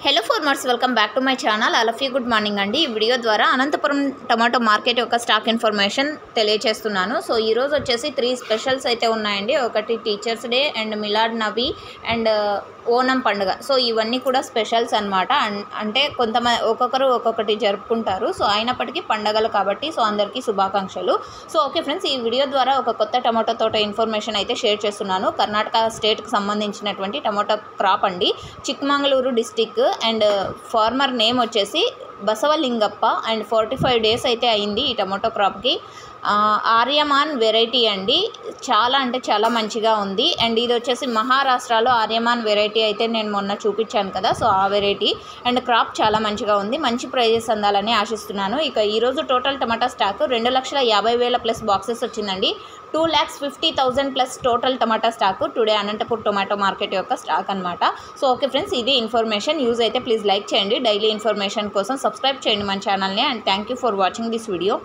Hello farmers, welcome back to my channel. All of you good morning అండి. ఈ video ద్వారా Anantapuram tomato market యొక్క stock information తెలియజేస్తున్నాను. So ఈరోజు వచ్చేసి 3 స్పెషల్స్ అయితే ఉన్నాయండి. ఒకటి teachers day and my lord Nabi and Onam పండుగ. సో ఇవన్నీ కూడా స్పెషల్స్ అనమాట. అంటే కొంతమంది ఒక్కొక్కరు ఒక్కొక్కటి జరుపుకుంటారు. సో అయినప్పటికీ పండుగలు కాబట్టి సో అందరికీ శుభాకాంక్షలు. సో ఓకే ఫ్రెండ్స్, ఈ వీడియో ద్వారా ఒక కొత్త టమాటో తోట ఇన్ఫర్మేషన్ అయితే షేర్ చేస్తున్నాను. కర్ణాటక స్టేట్కి సంబంధించినటువంటి టమాటో క్రాప్ అండి. Chikmagalur district and farmer name వచ్చేసి బసవలింగప్ప అండ్ 45 డేస్ అయితే అయింది ఈ టమాటో క్రాప్కి. ఆర్యమాన్ వెరైటీ అండి. చాలా అంటే చాలా మంచిగా ఉంది. అండ్ ఇది వచ్చేసి మహారాష్ట్రలో ఆర్యమాన్ వెరైటీ అయితే నేను మొన్న చూపించాను కదా, సో ఆ వెరైటీ. అండ్ క్రాప్ చాలా మంచిగా ఉంది. మంచి ప్రైజెస్ అందాలని ఆశిస్తున్నాను. ఇక ఈరోజు total tomato stock 2,50,000 plus boxes వచ్చిందండి. 2,50,000 plus total tomato stock today Anantapur tomato market యొక్క స్టాక్ అనమాట. సో ఓకే ఫ్రెండ్స్, ఇది ఇన్ఫర్మేషన్. యూజ్ అయితే ప్లీజ్ లైక్ చేయండి. డైలీ ఇన్ఫర్మేషన్ కోసం సబ్స్క్రైబ్ చేయండి మన ఛానల్ని. And thank you for watching this video.